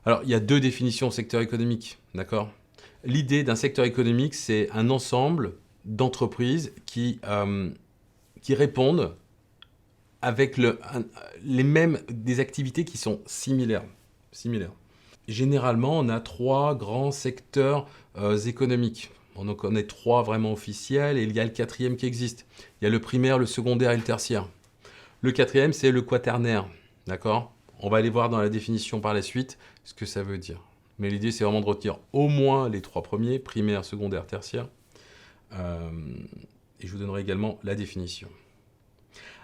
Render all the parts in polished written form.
Alors, il y a deux définitions au secteur économique, d'accord? L'idée d'un secteur économique, c'est un ensemble d'entreprises qui répondent avec les mêmes des activités qui sont similaires. Généralement, on a trois grands secteurs économiques. On en connaît trois vraiment officiels et il y a le quatrième qui existe. Il y a le primaire, le secondaire et le tertiaire. Le quatrième, c'est le quaternaire. D'accord? On va aller voir dans la définition par la suite ce que ça veut dire. Mais l'idée, c'est vraiment de retenir au moins les trois premiers, primaire, secondaire, tertiaire. Et je vous donnerai également la définition.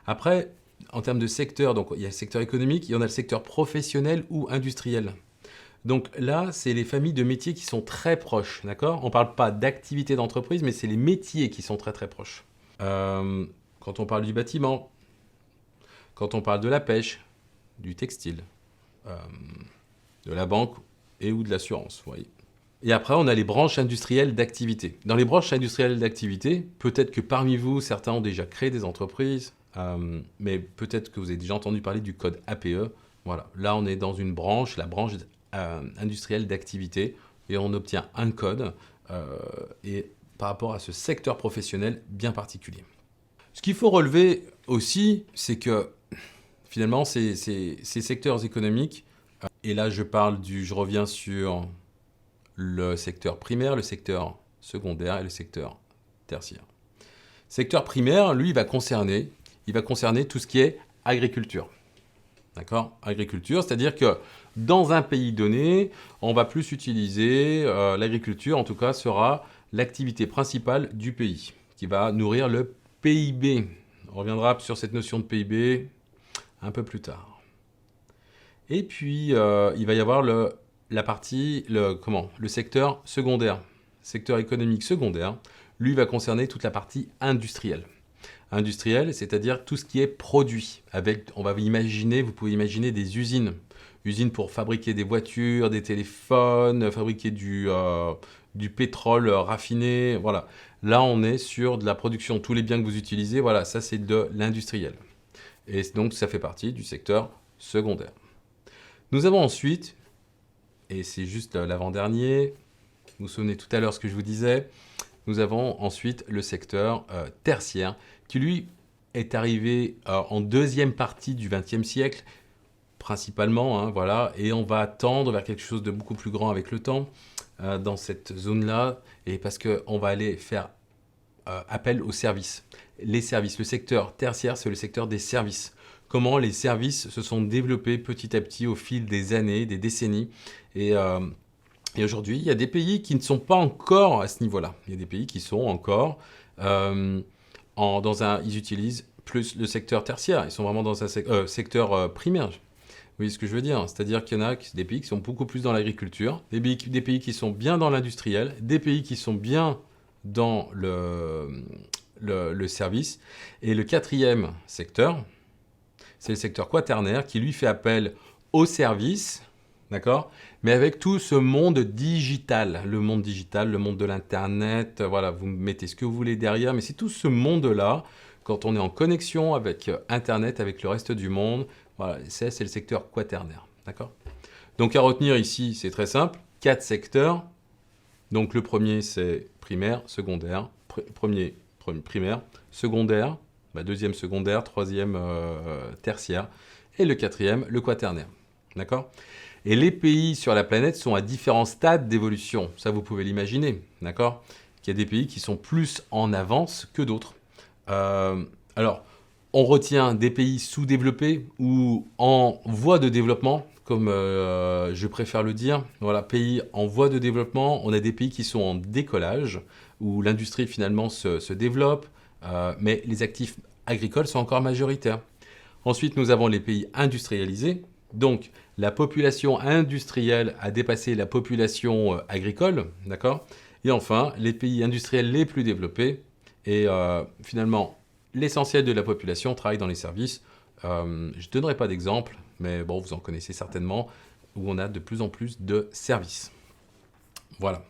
Après, en termes de secteur, donc il y a le secteur économique, il y en a le secteur professionnel ou industriel. Donc là, c'est les familles de métiers qui sont très proches, d'accord? On ne parle pas d'activité d'entreprise, mais c'est les métiers qui sont très très proches. Quand on parle du bâtiment, quand on parle de la pêche, du textile, de la banque et ou de l'assurance, vous voyez. Et après, on a les branches industrielles d'activité. Dans les branches industrielles d'activité, peut-être que parmi vous, certains ont déjà créé des entreprises, mais peut-être que vous avez déjà entendu parler du code APE. Voilà, là, on est dans une branche, la branche industrielle d'activité, et on obtient un code et par rapport à ce secteur professionnel bien particulier. Ce qu'il faut relever aussi, c'est que finalement, ces secteurs économiques, et là je reviens sur le secteur primaire, le secteur secondaire et le secteur tertiaire. Secteur primaire, lui, il va concerner tout ce qui est agriculture. D'accord? Agriculture, c'est-à-dire que dans un pays donné, on va plus utiliser l'agriculture, en tout cas, sera l'activité principale du pays, qui va nourrir le PIB. On reviendra sur cette notion de PIB un peu plus tard. Et puis, il va y avoir le secteur secondaire. Secteur économique secondaire, lui, va concerner toute la partie industrielle. Industrielle, c'est-à-dire tout ce qui est produit. Vous pouvez imaginer des usines. Usines pour fabriquer des voitures, des téléphones, fabriquer du pétrole raffiné. Voilà. Là, on est sur de la production. Tous les biens que vous utilisez, voilà, ça c'est de l'industriel. Et donc, ça fait partie du secteur secondaire. Nous avons ensuite, et c'est juste l'avant-dernier, vous vous souvenez tout à l'heure ce que je vous disais, nous avons ensuite le secteur tertiaire, qui lui est arrivé en deuxième partie du XXe siècle, principalement, hein, voilà, et on va tendre vers quelque chose de beaucoup plus grand avec le temps dans cette zone-là, et parce qu'on va aller faire appel aux services. Les services, le secteur tertiaire, c'est le secteur des services. Comment les services se sont développés petit à petit au fil des années, des décennies, et aujourd'hui, il y a des pays qui ne sont pas encore à ce niveau-là. Il y a des pays qui sont encore ils utilisent plus le secteur tertiaire. Ils sont vraiment dans un secteur primaire. Vous voyez ce que je veux dire? C'est-à-dire qu'il y en a des pays qui sont beaucoup plus dans l'agriculture, des pays qui sont bien dans l'industriel, des pays qui sont bien dans le service. Et le quatrième secteur, c'est le secteur quaternaire qui lui fait appel aux services, d'accord? Mais avec tout ce monde digital, le monde de l'Internet, voilà, vous mettez ce que vous voulez derrière, mais c'est tout ce monde-là, quand on est en connexion avec Internet, avec le reste du monde, voilà, c'est le secteur quaternaire, d'accord? Donc à retenir ici, c'est très simple, 4 secteurs. Donc le premier, c'est primaire, secondaire, primaire, secondaire, deuxième secondaire, troisième tertiaire, et le quatrième, le quaternaire, d'accord? Et les pays sur la planète sont à différents stades d'évolution. Ça, vous pouvez l'imaginer, d'accord? Il y a des pays qui sont plus en avance que d'autres. Alors, on retient des pays sous-développés ou en voie de développement, comme je préfère le dire. Voilà, pays en voie de développement. On a des pays qui sont en décollage, où l'industrie finalement se développe, mais les actifs agricoles sont encore majoritaires. Ensuite, nous avons les pays industrialisés. Donc, la population industrielle a dépassé la population agricole, d'accord? Et enfin, les pays industriels les plus développés, et finalement, l'essentiel de la population travaille dans les services. Je ne donnerai pas d'exemple, mais bon, vous en connaissez certainement, où on a de plus en plus de services. Voilà.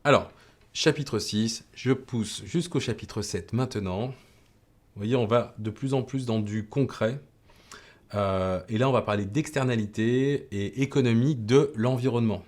Alors, chapitre 6, je pousse jusqu'au chapitre 7 maintenant. Vous voyez, on va de plus en plus dans du concret. Et là, on va parler d'externalité et économie de l'environnement.